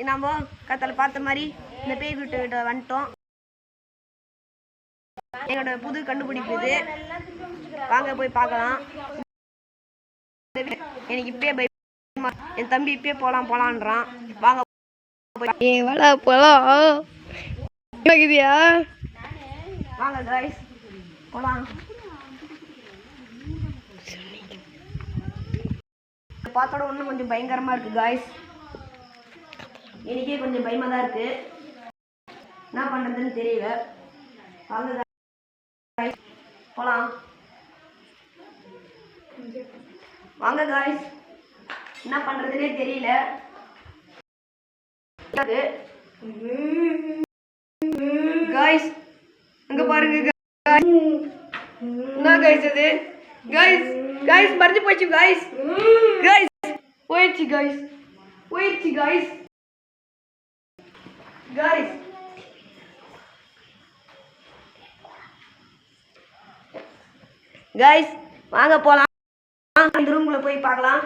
நம்ம கத்தல பார்த்த மாதிரி இந்த பேய் வீட்டு வந்துட்டோம். எங்களோட புது கண்டுபிடிப்பு இது. வாங்க போய் பார்க்கலாம். எனக்கு இப்பயே பயமா, என் தம்பி இப்பயே போலான்றான். வாங்க போலாம். வாங்க கைஸ் போலாம். பார்த்தோட ஒன்றும் கொஞ்சம் பயங்கரமா இருக்கு கைஸ். எனக்கே கொஞ்சம் பயமா தான் இருக்கு. என்ன பண்றதுன்னு தெரியல. வாங்க கைஸ் போலாம். வாங்க கைஸ், என்ன பண்றதுன்னே தெரியல. கைஸ் அங்க பாருங்க. என்ன கைஸ் அது? கைஸ் கைஸ் மறந்து போச்சு கைஸ். கைஸ் போயிடுச்சு கைஸ். கைஸ் கைஸ் கைஸ் வாங்க போலாம். இந்த ரூம்குள்ள போய் பார்க்கலாம்.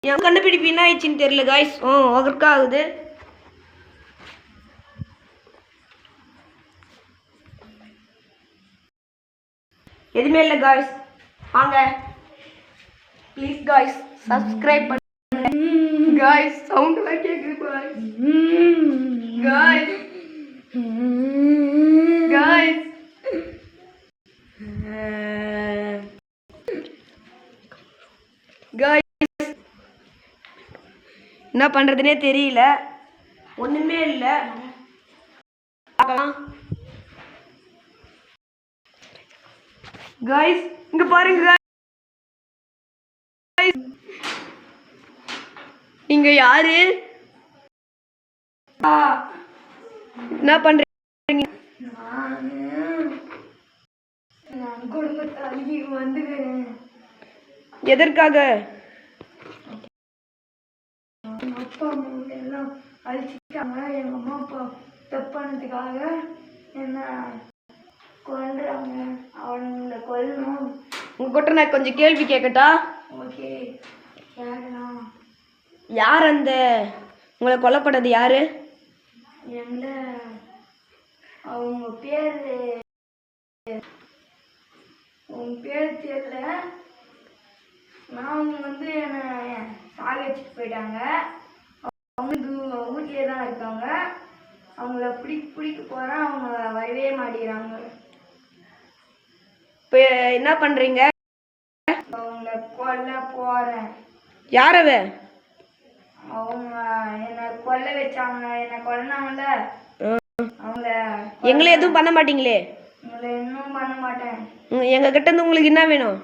என் கண்டுபிடிப்பு என்ன ஆயிடுச்சுன்னு தெரியல கைஸ். ஒர்க் ஆகுது. எதுவுமே இல்லை கைஸ். வாங்க ப்ளீஸ் கைஸ் சப்ஸ்கிரைப் பண்ணுங்க கைஸ். சவுண்ட்லாம் கேட்குது கைஸ். கைஸ் கைஸ் என்ன பண்றதுனே தெரியல. ஒண்ணுமே இல்லை. பார்க்கலாம் கைஸ். இங்க பாருங்க கைஸ். நீங்க யாரு? என்ன பண்றீங்க? நான் குடும்பத்தை அழுகி வந்துக்கிறேன். எதற்காக? அப்பா அம்மா எல்லாம் அழிச்சிட்டாங்க. எங்க அம்மா அப்பா தப்பானதுக்காக என்ன கொல்றாங்க. அவனுங்களை கொல்லணும். உங்ககிட்ட நான் கொஞ்சம் கேள்வி கேட்கட்டா? ஓகே கேட்கலாம். யார் அந்த உங்களை கொல்லப்பட்டது யாரு? எங்களை அவங்க பேரு தெரியல. நான் என்னை சாக வச்சுட்டு போயிட்டாங்க. அவங்க வீட்லேயே தான் இருக்காங்க. அவங்கள பிடிக்க போகிறேன். அவங்க வரவே மாட்டேங்கிறாங்க. இப்போ என்ன பண்ணுறீங்க? அவங்கள கொல்ல போகிறேன். யாரவ? அவங்க என்னை கொல்ல வச்சாங்க. என்னை கொல்லாங்கல்ல அவங்கள. எங்களை எதுவும் பண்ண மாட்டீங்களே? உங்களை இன்னும் பண்ண மாட்டேன். எங்கள் கிட்ட இருந்து உங்களுக்கு என்ன வேணும்?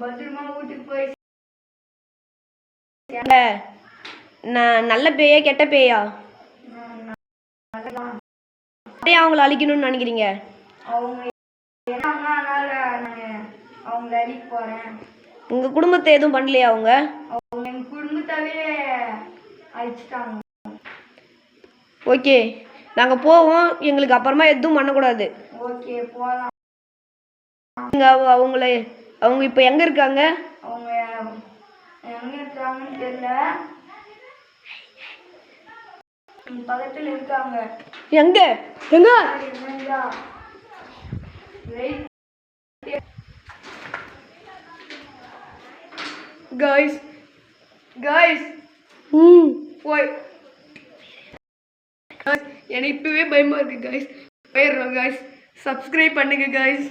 பத்திரமா வீட்டுக்கு போய். நான் நல்ல பேயா கெட்ட பேயா? அவங்கள அழிக்கணும்னு நினைக்கிறீங்க? அவங்க அதனால நான் அவங்கள அழிக்க போறேன். உங்க குடும்பத்தை எதுவும் பண்ணலையா? அவங்க எங்க குடும்பத்தாவே அழிச்சிட்டாங்க. ஓகே நாங்கள் போவோம். எங்களுக்கு அப்புறமா எதுவும் பண்ணக்கூடாது. ஓகே போகலாம். அவங்க இப்போ எங்கே இருக்காங்க? அவங்க எங்கே இருக்காங்கன்னு தெரியல. பக்கத்தில் இருக்காங்க. எங்க எங்க? கைஸ் கைஸ் போய் எனக்கு இப்பவே பயமா இருக்கு கைஸ். போயிடுறோம் கைஸ். சப்ஸ்கிரைப் பண்ணுங்க கைஸ்.